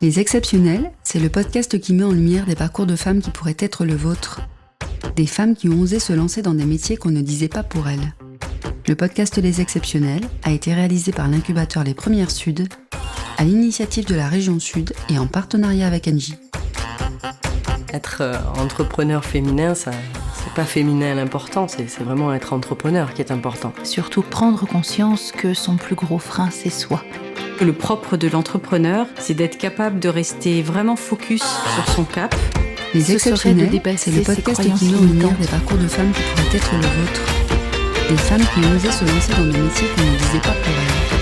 Les Exceptionnels, c'est le podcast qui met en lumière des parcours de femmes qui pourraient être le vôtre. Des femmes qui ont osé se lancer dans des métiers qu'on ne disait pas pour elles. Le podcast Les Exceptionnels a été réalisé par l'incubateur Les Premières Sud, à l'initiative de la région Sud et en partenariat avec Engie. Être entrepreneur féminin, c'est pas féminin à l'important, c'est vraiment être entrepreneur qui est important. Surtout prendre conscience que son plus gros frein, c'est soi. Le propre de l'entrepreneur, c'est d'être capable de rester vraiment focus sur son cap. Les Exceptionnels, c'est le podcast qui met en lumière des parcours de femmes qui pourraient être le vôtre. Des femmes qui ont osé se lancer dans des métiers qu'on ne disait pas pour elles.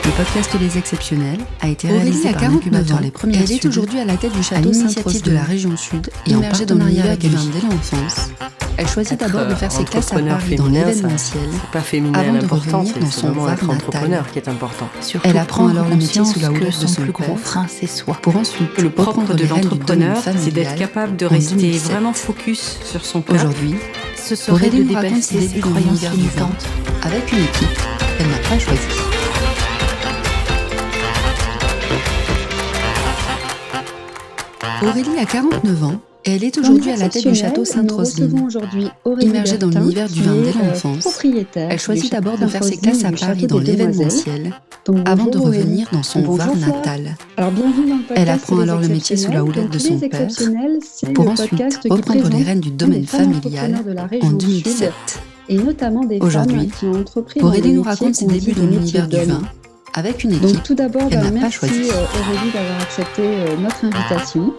Le podcast Les Exceptionnels a été réalisé par l'incubateur Les Premières Sud. Elle est aujourd'hui à la tête du château à l'initiative de la région Sud et immergée dans l'univers avec Engie dès l'enfance. Elle choisit d'abord de faire ses classes à Paris dans l'événementiel, c'est pas féminin à l'important, c'est vraiment être entrepreneur qui est important. Surtout elle apprend alors le métier sous la houlette de son plus gros père, frein, c'est soi. pour ensuite Le propre de l'entrepreneur, c'est c'est d'être capable de rester vraiment focus sur son cap. Aujourd'hui, Ce serait de Aurélie nous raconte dépasser ses ses débuts dans croyances l'univers du vin. limitantes. avec une équipe qu'elle n'a pas choisie. Aurélie a 49 ans et elle est aujourd'hui à la tête du château Sainte-Roseline. Immergée dans l'univers du vin dès l'enfance, elle choisit d'abord de faire ses classes à Paris dans l'événementiel avant de revenir dans son Var natal. Alors, bienvenue dans le podcast Elle apprend alors le Les métier sous la houlette de son Les père Exceptionnels, c'est pour le ensuite podcast qui reprendre présente les rênes du des domaine femmes familial entrepreneurs de la région en Sud, 2007. et notamment des Aujourd'hui, femmes qui ont entrepris dans Aurélie des nous métiers raconte ses qu'on débuts dit dans des l'univers du métiers vin d'hommes. avec une Donc équipe tout d'abord, qu'elle n'a pas merci choisie. Aurélie d'avoir accepté notre invitation.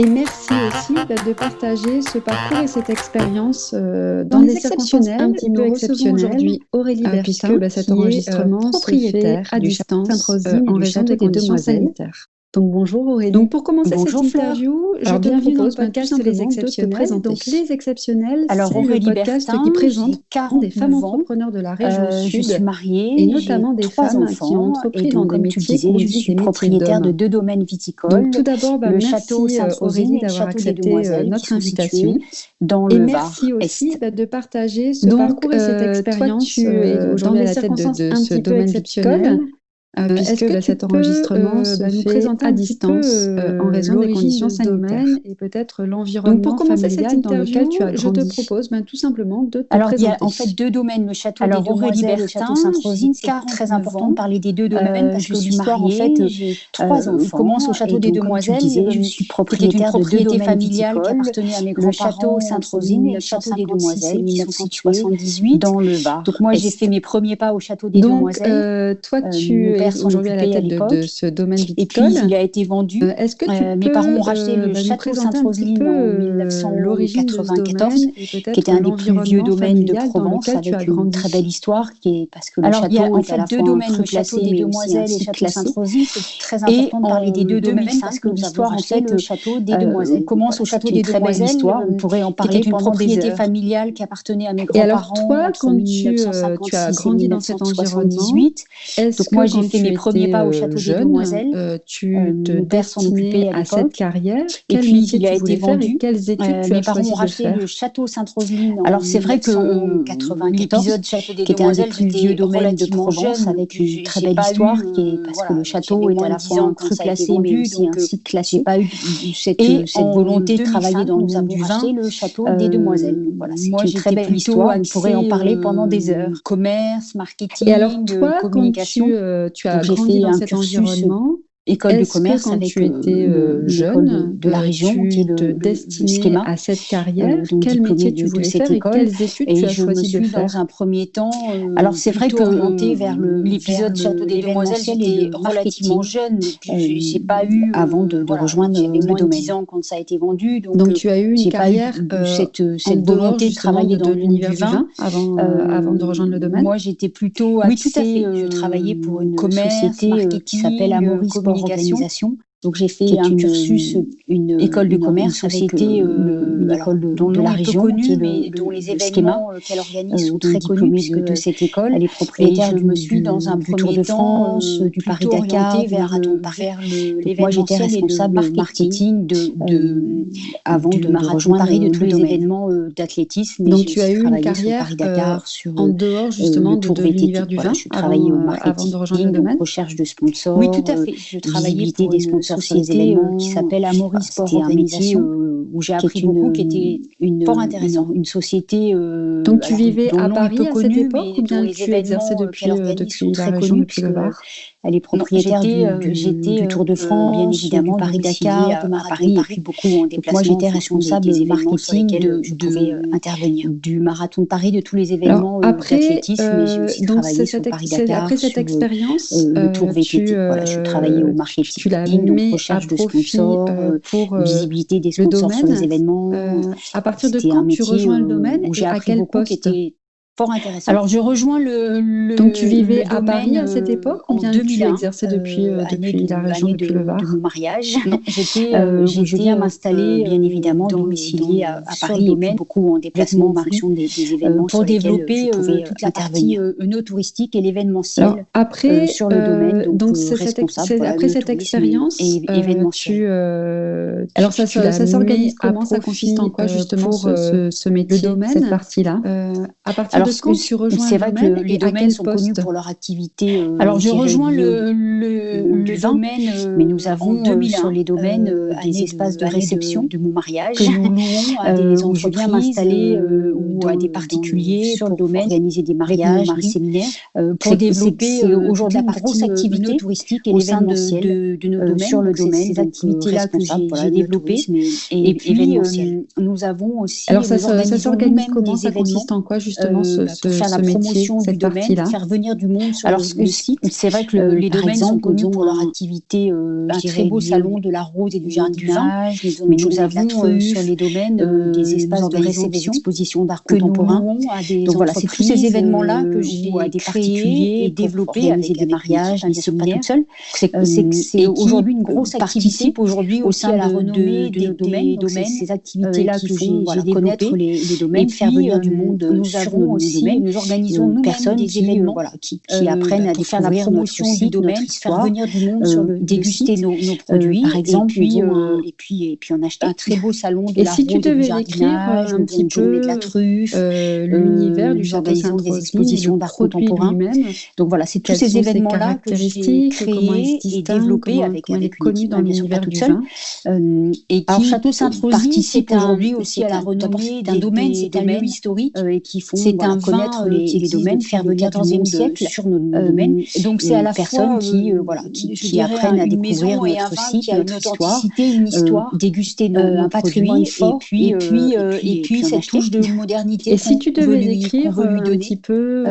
Et merci aussi de partager ce parcours et cette expérience dans des circonstances un petit peu exceptionnelles. Aujourd'hui, Aurélie Bertin, puisque cet enregistrement propriétaire à distance en raison des conditions sanitaires. Donc bonjour Aurélie. Donc pour commencer cette interview, je te propose podcast Les Exceptionnels. Donc Les Exceptionnels, Alors, c'est le Aurélie podcast Bertin, qui présente j'ai 49 des femmes ans. entrepreneurs de la région Je Sud. suis mariée, et notamment j'ai des 3 femmes enfants, qui ont entrepris et dans donc, des comme tu le métiers disais, qu'on je dit suis des métiers propriétaire de d'hommes. 2 domaines viticoles. Donc tout d'abord, le merci château Sainte-Rosine Aurélie et le d'avoir château des accepté Demoiselles qui notre sont invitation. situés dans Et le merci Var aussi Est. de partager ce Donc, parcours et cette expérience toi, tu es dans aujourd'hui des à la tête circonstances de un ce petit peu domaine exceptionnelles. viticole. Est-ce puisque que cet enregistrement se nous fait présenter à un petit peu, distance en raison des l'origine conditions de ce sanitaires domaine et peut-être l'environnement Donc, pour commencer cette familial dans lequel interview, tu as je te grandi. propose tout simplement de te Alors, il y présenter. a en fait 2 domaines, le château Alors, des Aurélie Demoiselles et le Bertin, château Sainte-Rosine. j'ai C'est 49 très important ans. de parler des 2 domaines parce Je que suis l'histoire, en mariée, fait, j'ai 3 enfants. commence au château et des donc, comme tu Demoiselles. le disais, Je je suis suis propriétaire de 2 propriétaire domaines familial viticoles, qui appartenait à mes le grands-parents château entre Sainte-Rosine et le château des 1956 et Demoiselles qui sont situés 1978 dans le Var. Donc moi, j'ai Est. fait mes premiers pas au château des Donc, Demoiselles. toi, tu mon père es s'en aujourd'hui à la occupait à tête de l'époque. ce domaine Et puis, viticole. il a été vendu. Est-ce que tu Mes peux parents ont racheté le nous château présenter un petit Sainte-Roseline peu en l'origine de ce 1994, domaine et qui peut-être était un des plus vieux l'environnement domaines de familial dans Provence, lequel tu as avec une grandi? très belle histoire, qui est parce que le Alors, il y a château en est à la fait 2 fois un domaines, cru le château classé, des mais aussi un Demoiselles et site château classé. Sainte-Rosine. C'est très Et important de parler des 2 en domaines 2005, parce que nous l'histoire, avons en racheté fait, le château des Demoiselles. commence au Voilà, château c'est des une très belle Demoiselles, histoire. On pourrait en qui parler était une pendant des propriété heures. familiale qui appartenait à mes Et alors, grands-parents toi, entre quand tu as 1956 et grandi dans cet environnement, 1978, est-ce donc que moi, j'ai quand fait tu mes premiers étais pas au château des jeune, Demoiselles. tu te Mon père s'en occupait destinais à à cette l'époque. carrière? Et Quel puis, métier il a tu été voulais faire et vendu. quelles études tu Mes as parents choisi ont de racheté faire? le château Sainte-Roseline en Alors, c'est vrai que 1994, l'épisode Château des qui était un des Demoiselles, plus vieux j'étais domaines de relativement Provence, jeune, avec puis une très j'ai belle pas histoire, eu, qui est parce que voilà, le château j'avais est moins à de la 10 fois ans un quand cru ça a été classé, mais vendu, aussi un donc site classé. j'ai pas eu Et cette en volonté de 2005, travailler dans le nous monde avons du vin. racheté le château des Demoiselles. Donc voilà, c'est Moi, une très j'étais belle plutôt histoire. On pourrait en axée parler pendant des heures. commerce, marketing, Et alors, toi, quand communication. Tu as donc j'ai grandi fait dans un cet cursus environnement. école de Est-ce que commerce quand avec tu étais l'école jeune, de la région, tu qui est te le destinais schéma, à cette carrière? donc Quel diplômée métier tu de voulais cette faire et école. quelles études Et tu as je me choisi de suis faire? dans un premier temps Alors, c'est vrai plutôt que orientée vers l'épisode vers Château des Demoiselles, l'événementiel et j'étais le relativement marketing. jeune. Et puis, j'ai pas eu avant de voilà, rejoindre j'avais le moins de domaine. 10 ans quand ça a été vendu. Donc, tu as eu une j'ai pas carrière eu cette en dehors, volonté de justement, travailler de dans le monde l'univers du vin. avant de rejoindre le domaine? Moi, j'étais plutôt Oui, tout à axée, fait. Je travaillais pour une commerce, société qui s'appelle Amoris Sport communication. Organisation. Donc j'ai Qui fait est un une cursus, une école de une commerce avec société, une alors, école dont le de nom la est peu région, connu, qui est mais le dont les schéma, événements qu'elle organise sont donc très connus, diplômée puisque de cette école. elle est Et propriétaire je me suis dans un du Tour premier de temps France, du plutôt Paris-Dakar, orientée du marathon de Paris. vers Donc moi, j'étais l'événementiel et le responsable marketing avant du de marathon de rejoindre Paris, de le tous les domaine. événements d'athlétisme. Et Donc j'ai tu as aussi eu une travaillé sur carrière Paris-Dakar, sur en dehors justement le de Tour VTT. l'univers du Voilà, vin je travaillais au avant marketing, de rejoindre le donc domaine. recherche de sponsors, Oui, tout à fait. Je travaillais visibilité pour des une société qui s'appelle Amaury Sport Organisation, où j'ai appris beaucoup, qui était fort intéressant. Une société. Donc tu vivais à Paris à cette époque, ou bien tu exerçais depuis la région, depuis le Var? Elle est propriétaire du Tour de France, bien évidemment, du Paris-Dakar, de Paris, et puis beaucoup en déplacement. Moi, j'étais responsable marketing de intervenir. Du marathon de Paris, de tous les événements d'athlétisme, mais j'ai aussi travaillé sur Paris-Dakar, après cette expérience, le Tour VTT. Voilà, je travaillais au marketing, donc recherche de sponsors, pour visibilité des sponsors sur les événements. À partir de quand tu rejoins le domaine et à quel poste? Fort intéressant. Alors, je rejoins Donc, tu vivais à Paris à cette époque, ou bien tu exerçais depuis la région, depuis le Var? De mon mariage. Non, je viens m'installer, bien évidemment, domiciliée à Paris, et beaucoup en déplacement en fonction des événements pour développer toute la partie œnotouristique et l'événementiel après, sur le domaine. Donc, après cette expérience, alors ça s'organise comment? Ça consiste en quoi, justement, ce métier, cette partie-là? À partir de quand tu rejoins c'est vrai que les domaines sont connus pour leur activité. Alors, je rejoins le domaine, mais nous avons sur les domaines des espaces de réception de mon mariage que nous louons à des entreprises, je viens m'installer ou à des particuliers sur le domaine, organiser des mariages, des séminaires, pour développer aujourd'hui une grosse activité touristique et l'événementiel de nos domaines sur le domaine. Ces activités-là que j'ai développées. Et puis, nous avons aussi. Alors, ça s'organise comment? Ça consiste en quoi, justement, pour faire la promotion du domaine, faire venir du monde sur le site. C'est vrai que les domaines sont connus pour leur activité, un très beau salon de la rose et du jardinage, mais nous avons sur les domaines des espaces de réception, des expositions d'art contemporain. Donc voilà, c'est tous ces événements-là que j'ai créés et développés avec des mariages, des séminaires. C'est aujourd'hui une grosse activité aujourd'hui aussi à la renommée des domaines. Ces activités-là que j'ai développées, les domaines, faire venir du monde. Nous avons aussi, nous organisons nous-mêmes des événements qui apprennent à faire la promotion du domaine, faire venir du monde sur le déguster nos produits, par exemple, et puis on achète un très beau salon de la rose et du jardinage, un petit peu de la truffe, l'univers du château Sainte-Roselyne, des expositions d'art contemporain. Donc voilà, c'est tous ces événements-là que j'ai créés et développés avec connu dans l'univers du vin. Et qui Château Sainte-Roselyne participe aujourd'hui aussi à la renommée d'un domaine, c'est un lieu historique qui font connaître les domaines, faire venir du XIVe siècle sur nos domaines. Donc c'est à la personne qui apprennent à découvrir notre site, notre histoire, une histoire, déguster un patrimoine fort, et puis cette touche de modernité. Et si tu devais décrire un petit peu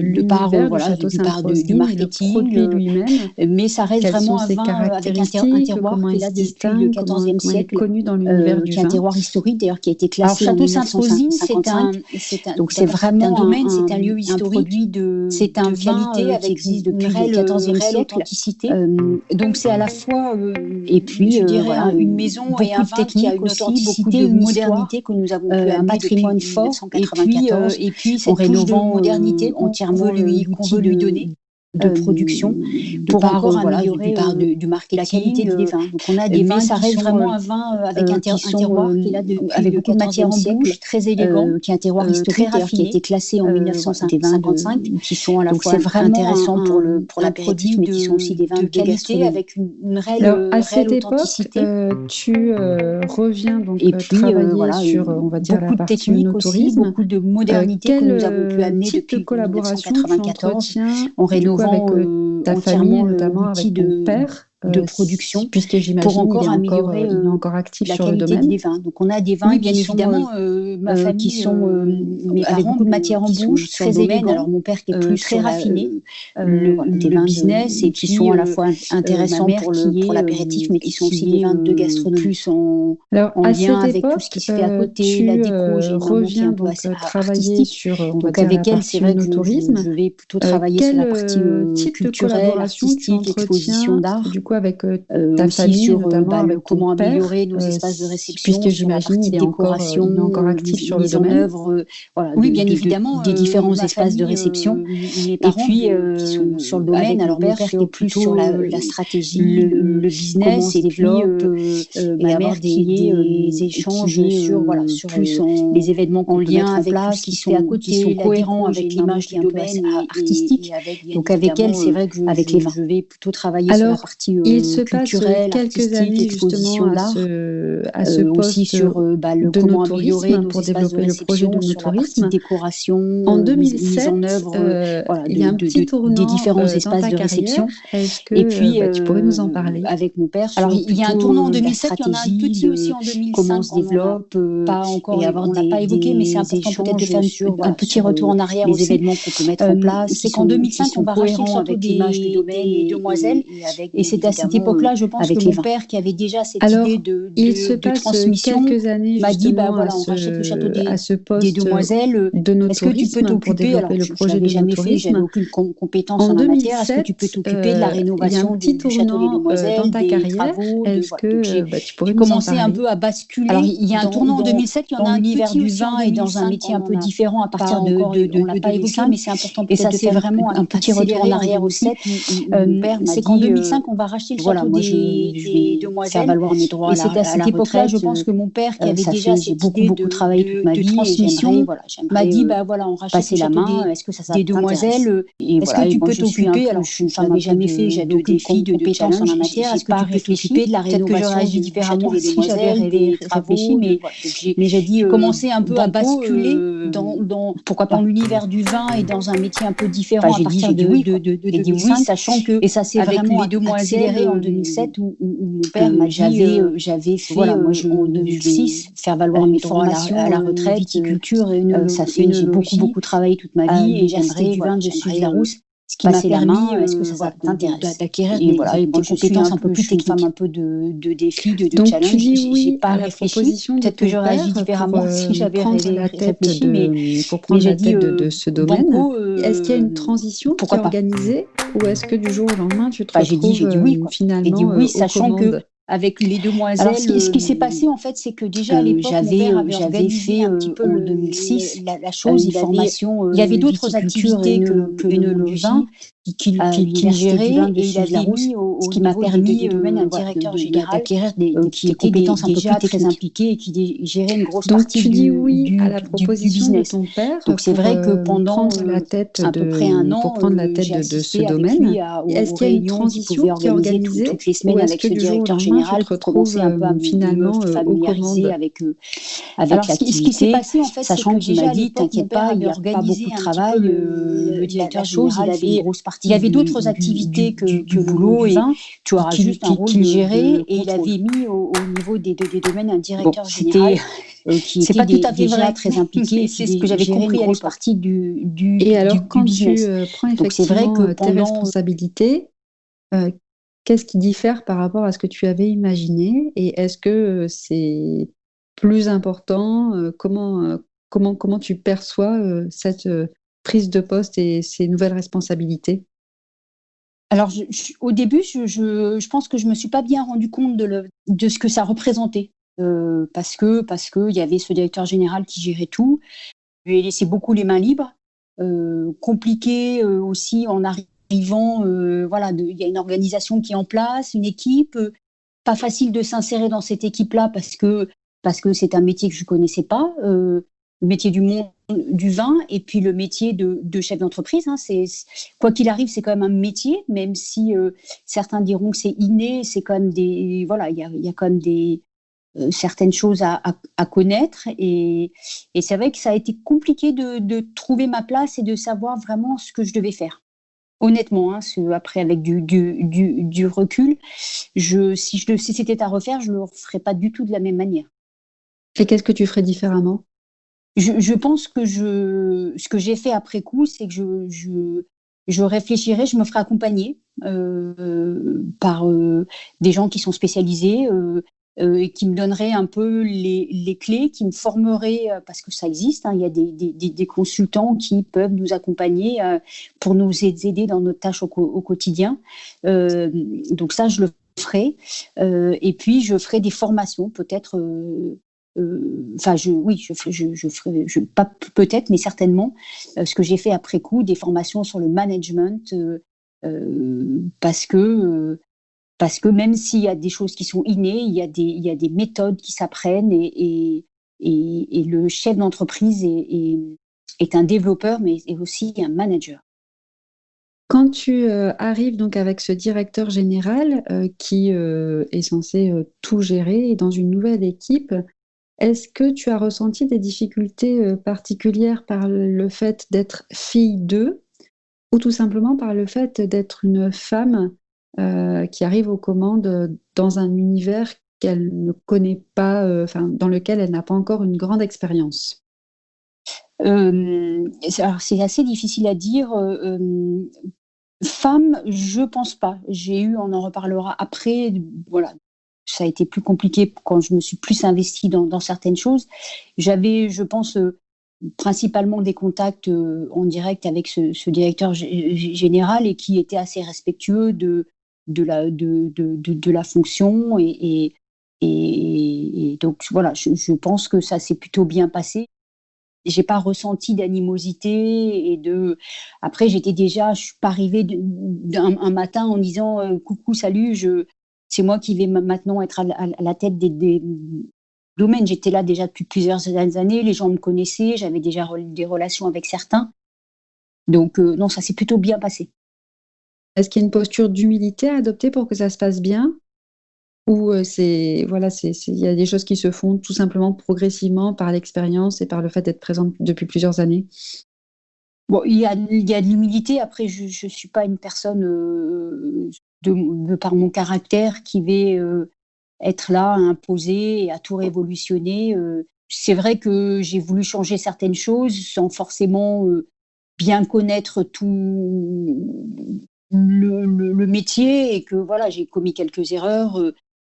l'univers du château Sainte-Roselyne, le produit lui-même, mais ça reste vraiment un vin avec un terroir qui est là depuis le XIVe siècle, connu dans l'univers du vin, un terroir historique d'ailleurs qui a été classé en 1955. Donc c'est vraiment un domaine, c'est un lieu historique, c'est un vin qui existe depuis le XIVe siècle. Donc c'est à la fois et puis je dirais une maison et un vin qui a une authenticité, une modernité que nous avons pu un patrimoine fort, et puis cette touche de modernité entièrement qu'on veut lui donner de production pour encore améliorer du marketing, la qualité des vins. Donc on a des vins, ça reste vraiment un vin avec un terroir qui est là avec beaucoup de matière en bouche, très élégant, qui est un terroir historique qui a été classé en 1955, qui sont à la fois intéressants pour l'apéritif, mais qui sont aussi des vins de qualité avec une réelle authenticité. Tu reviens donc travailler sur, on va dire, la partie œnotourisme, beaucoup de modernité que nous avons pu amener depuis 1994 en rénovant avec ta famille, notamment avec ton père, de production, puisque j'imagine pour encore améliorer il est encore actif la sur le qualité domaine des vins. Donc on a des vins bien évidemment ma famille qui sont avec beaucoup de matière en bouche, très élégants. Alors mon père qui est plus très raffiné, des vins business et qui sont à la fois intéressants pour l'apéritif, mais qui sont aussi des vins de gastronomie plus en lien avec tout ce qui se fait à côté, la déco. J'ai reviens donc travailler sur, donc avec elle, c'est vrai que je vais plutôt travailler sur la partie culturelle, artistique, exposition d'art. Avec ta famille, sur notamment comment améliorer nos espaces de réception, puisque j'imagine il est encore actif sur le domaine. Oui, bien évidemment, des différents espaces de réception. Et puis, qui sont sur le domaine. Alors, mon père qui est plus sur la stratégie, le business, et puis ma mère qui est des échanges sur plus les événements en lien avec tout ce qui se fait à côté, qui sont cohérents avec l'image du domaine artistique. Donc, avec elle, c'est vrai que avec les vins, je vais plutôt travailler sur la partie Il se passe culturelle, quelques artistique, années exposition justement d'art. à ce Aussi poste sur le de comment améliorer no-tourisme nos pour espaces de développer le projet réception, de sur la partie no-tourisme. décoration, En mise en 2007, œuvre voilà, il y a un petit des tournant différents dans espaces ta de carrière. réception. Est-ce Et que puis, tu pourrais nous en parler? avec mon père, Alors, sur il y a un plutôt tournant en la 2007, il y en a un stratégie petit aussi de en 2005. comment se développe Pas encore, et avoir on l'a pas évoqué, mais c'est important peut-être de faire un petit retour en arrière les aussi. événements qu'on peut mettre en place. C'est qu'en 2005, on va racheter le château des Demoiselles. Et c'est à cette époque-là, je pense, que mon père, qui avait déjà cette idée de transmission, quelques années m'a dit, justement voilà, on rachète le château à ce poste des Demoiselles. de no-tourisme Est-ce que tu peux pour t'occuper, développer alors le je projet l'avais de jamais fait, j'avais no-tourisme. aucune compétence En en la matière. Est-ce que 2007, tu peux t'occuper de la il y a rénovation un petit du château des tournant Demoiselles, dans ta des carrière. travaux? Est-ce que tu pourrais J'ai nous en commencé un parler? peu à basculer. Alors, il y a un tournant en 2007, il y en a un l'univers petit du aussi vin en et dans un 2005, métier un on peu en a différent à pas partir encore, de on l'a pas évoqué, 2005. mais c'est important Et ça, peut-être de c'est faire vraiment un petit retour en arrière aussi. Mon père m'a C'est dit, qu'en 2005, on va racheter le voilà, château moi, je des vais faire Demoiselles. valoir mes droits Et c'est à cette époque-là, je pense que mon père, qui avait déjà j'ai cette idée beaucoup travaillé toute ma de vie et transmission, m'a dit, j'aimerais voilà, on rachète passer le la château main. Est-ce que ça des t'intéresse? Demoiselles. Et Est-ce voilà, que tu et moi, peux je suis un t'occuper, peu- alors je suis une je femme n'avais un jamais peu fait, j'avais aucun défi, de compétence en la challenge. matière. J'ai Est-ce que pas tu peux réfléchi. t'occuper de la Peut-être que j'aurais rénovation agi du différemment château des si j'avais Demoiselles, des réfléchi, travaux, mais j'ai dit, commencé un peu à banco, basculer dans pourquoi pas. l'univers du vin et dans un métier un peu différent Enfin, à j'ai dit partir oui, de quoi. J'ai dit 2005, oui, sachant que et ça s'est avec vraiment les Demoiselles, accéléré en 2007 où mon père m'a dit, j'avais fait voilà, moi, en 2006 faire valoir mes droits à la retraite, viticulture et ça fait j'ai beaucoup travaillé toute ma vie et l'université j'aimerais du vin de Suze-Larousse, ce qui m'a passer la permis main. Est-ce que ça t'intéresse? d'acquérir Et voilà, et des moi, je suis compétences un peu plus je suis une femme techniques. un peu de défi, de Donc challenge. tu dis J'ai oui pas à la réfléchi. proposition de Peut-être que ton j'aurais agi père différemment pour si j'avais prendre la tête réfléchi, mais pour prendre j'ai la dit, tête de ce domaine. banco, Est-ce qu'il y a une transition qui est pourquoi pas. organisée ou est-ce que du jour au lendemain tu te J'ai dit retrouves oui, quoi. finalement J'ai dit oui, aux sachant que commandes? Avec les Demoiselles. Alors, ce qui s'est passé, en fait, c'est que déjà à l'époque, mon père avait j'avais organisé fait un petit peu en en 2006 2006 la chose, une formation. il y avait d'autres viticulture activités et que le vin qu'il gérait, et il avait mis ce qui m'a permis un directeur général d'acquérir des compétences compétences un peu déjà plus très techniques. impliquées et qui gérait une grosse Donc partie tu dis oui du à la proposition de business. ton père Donc c'est pour vrai que pendant prendre la tête à peu près un an, pour prendre la tête j'ai de ce assisté avec domaine. lui Est-ce aux qu'il y a une réunions qu'il transition pouvait qui est organiser organisée toutes les semaines ou est-ce avec que ce du jour au directeur lendemain tu général te pour retrouves commencer un peu à finalement me aux familiariser commandes? avec Alors, ce qui s'est passé en fait, sachant c'est que qu'il déjà m'a à dit, l'époque, t'inquiète mon père pas, il avait n'y a pas organisé beaucoup de un travail. petit peu Le directeur général général avait une grosse partie il y avait d'autres du activités que du le boulot du et vin tu auras qu'il juste un rôle qu'il gérait, de et il contrôle. avait mis au niveau des domaines un Bon, directeur général qui c'est était pas tout à fait déjà vrai, très impliqué, c'est ce que j'avais gérait compris une à grosse l'époque. partie Et alors quand tu business. prends Donc c'est vrai effectivement que tes pendant responsabilités, qu'est-ce qui diffère par rapport à ce que tu avais imaginé et est-ce que c'est plus important? Comment tu perçois cette prise de poste et ces nouvelles responsabilités? Alors, au début, je pense que je me suis pas bien rendu compte de ce que ça représentait, parce que il y avait ce directeur général qui gérait tout. Je lui ai laissé beaucoup les mains libres. Compliqué aussi en arrivant, voilà, il y a une organisation qui est en place, une équipe. Pas facile de s'insérer dans cette équipe-là parce que c'est un métier que je connaissais pas. Le métier du monde du vin et puis le métier de chef d'entreprise. Hein, quoi qu'il arrive, c'est quand même un métier, même si certains diront que c'est inné, c'est quand même il y a quand même certaines choses à connaître et c'est vrai que ça a été compliqué de trouver ma place et de savoir vraiment ce que je devais faire. Honnêtement, hein, après avec du recul, si c'était à refaire, je le referais pas du tout de la même manière. Et qu'est-ce que tu ferais différemment? Je pense que ce que j'ai fait après coup, c'est que je réfléchirai, je me ferai accompagner par des gens qui sont spécialisés et qui me donneraient un peu les clés, qui me formeraient, parce que ça existe, hein, il y a des consultants qui peuvent nous accompagner pour nous aider dans notre tâche au quotidien. Donc ça, je le ferai. Et puis, je ferai des formations, peut-être... je ferai, pas peut-être, mais certainement, ce que j'ai fait après coup, des formations sur le management, parce que même s'il y a des choses qui sont innées, il y a des méthodes qui s'apprennent et le chef d'entreprise est un développeur, mais est aussi un manager. Quand tu arrives donc avec ce directeur général qui est censé tout gérer dans une nouvelle équipe, est-ce que tu as ressenti des difficultés particulières par le fait d'être fille d'eux ou tout simplement par le fait d'être une femme qui arrive aux commandes dans un univers qu'elle ne connaît pas, dans lequel elle n'a pas encore une grande expérience? Alors c'est assez difficile à dire. Femme, je pense pas. On en reparlera après. Voilà, ça a été plus compliqué quand je me suis plus investie dans certaines choses. J'avais, je pense, principalement des contacts en direct avec ce directeur général et qui était assez respectueux de la fonction et donc voilà, je pense que ça s'est plutôt bien passé. J'ai pas ressenti d'animosité après je suis pas arrivée un matin en disant coucou, salut, c'est moi qui vais maintenant être à la tête des domaines. J'étais là déjà depuis plusieurs années, les gens me connaissaient, j'avais déjà des relations avec certains. Donc non, ça s'est plutôt bien passé. Est-ce qu'il y a une posture d'humilité à adopter pour que ça se passe bien? Ou il y a des choses qui se font tout simplement progressivement par l'expérience et par le fait d'être présente depuis plusieurs années? Bon, il y a de l'humilité. Après, je suis pas une personne de par mon caractère qui vais être là à imposer et à tout révolutionner. C'est vrai que j'ai voulu changer certaines choses sans forcément bien connaître tout le métier et que voilà, j'ai commis quelques erreurs.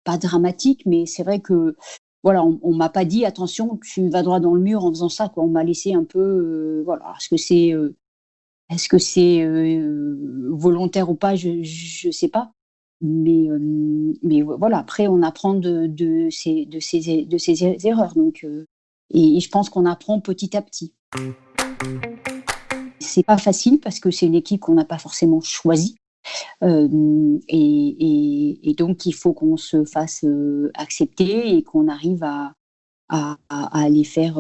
Pas dramatique, mais c'est vrai que voilà, on m'a pas dit attention, tu vas droit dans le mur en faisant ça, quoi. On m'a laissé un peu, voilà. Est-ce que c'est volontaire ou pas, je sais pas. Mais voilà. Après, on apprend de ses erreurs, donc et je pense qu'on apprend petit à petit. C'est pas facile parce que c'est une équipe qu'on n'a pas forcément choisie. Et donc il faut qu'on se fasse accepter et qu'on arrive à les faire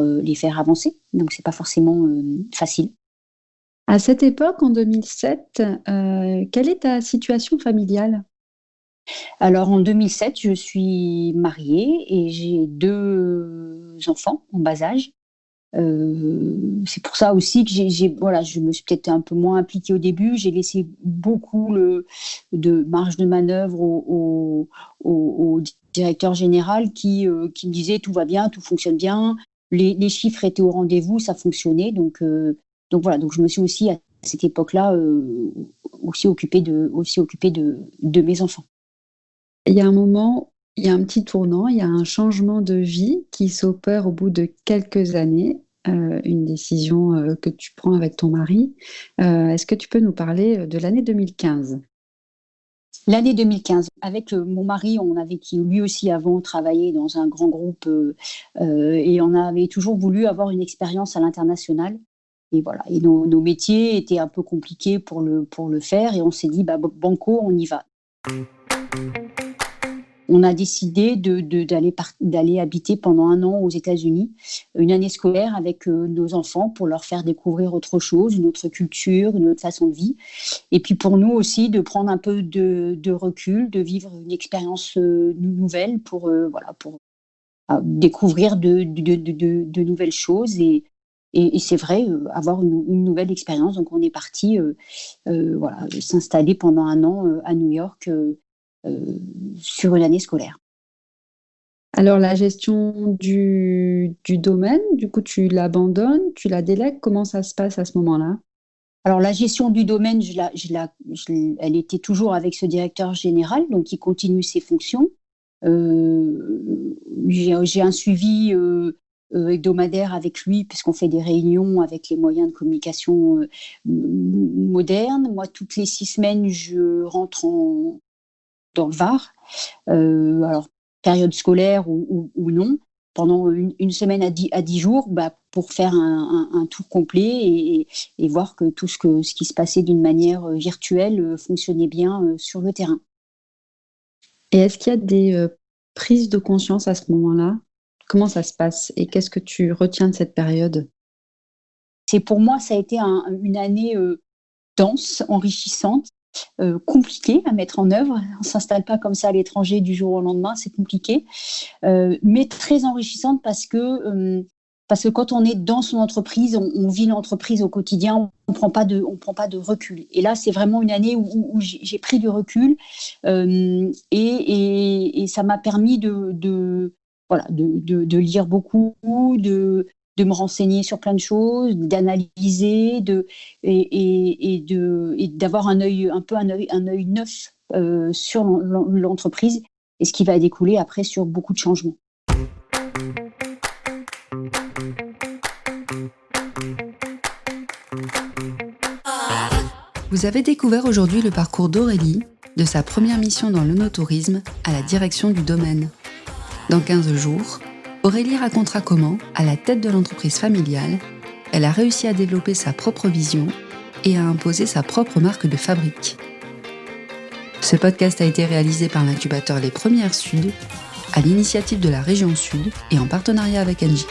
avancer. Donc c'est pas forcément facile. À cette époque, en 2007, quelle est ta situation familiale? Alors en 2007, je suis mariée et j'ai 2 enfants en bas âge. C'est pour ça aussi que je me suis peut-être un peu moins impliquée au début. J'ai laissé beaucoup de marge de manœuvre au directeur général qui me disait tout va bien, tout fonctionne bien, les chiffres étaient au rendez-vous, ça fonctionnait. Donc voilà, donc je me suis aussi à cette époque-là aussi occupée de mes enfants. Il y a un moment, il y a un petit tournant, il y a un changement de vie qui s'opère au bout de quelques années, une décision que tu prends avec ton mari. Est-ce que tu peux nous parler de l'année 2015? L'année 2015, avec mon mari, qui lui aussi avant travaillé dans un grand groupe et on avait toujours voulu avoir une expérience à l'international. Et voilà, et nos métiers étaient un peu compliqués pour le faire et on s'est dit banco, on y va. On a décidé d'aller habiter pendant 1 an aux États-Unis, une année scolaire avec nos enfants pour leur faire découvrir autre chose, une autre culture, une autre façon de vie. Et puis pour nous aussi de prendre un peu de recul, de vivre une expérience nouvelle pour découvrir de nouvelles choses et c'est vrai, avoir une nouvelle expérience. Donc on est parti s'installer pendant 1 an à New York sur une année scolaire. Alors la gestion du domaine, du coup tu l'abandonnes, tu la délègues, comment ça se passe à ce moment-là? Alors la gestion du domaine, elle était toujours avec ce directeur général, donc il continue ses fonctions. J'ai un suivi hebdomadaire avec lui, puisqu'on fait des réunions avec les moyens de communication modernes. Moi, toutes les 6 semaines, je rentre dans le Var. Alors, période scolaire ou non, pendant une semaine à 10 jours, pour faire un tour complet et voir que tout ce qui se passait d'une manière virtuelle fonctionnait bien sur le terrain. Et est-ce qu'il y a des prises de conscience à ce moment-là? Comment ça se passe et qu'est-ce que tu retiens de cette période? Pour moi, ça a été une année dense, enrichissante, compliquée à mettre en œuvre. On ne s'installe pas comme ça à l'étranger du jour au lendemain, c'est compliqué, mais très enrichissante parce que quand on est dans son entreprise, on vit l'entreprise au quotidien, on prend pas de recul. Et là, c'est vraiment une année où j'ai pris du recul et ça m'a permis de lire beaucoup, de me renseigner sur plein de choses, d'analyser, et d'avoir un œil neuf sur l'entreprise et ce qui va découler après sur beaucoup de changements. Vous avez découvert aujourd'hui le parcours d'Aurélie, de sa première mission dans l'œnotourisme à la direction du domaine. Dans 15 jours, Aurélie racontera comment, à la tête de l'entreprise familiale, elle a réussi à développer sa propre vision et à imposer sa propre marque de fabrique. Ce podcast a été réalisé par l'incubateur Les Premières Sud, à l'initiative de la région Sud et en partenariat avec Engie.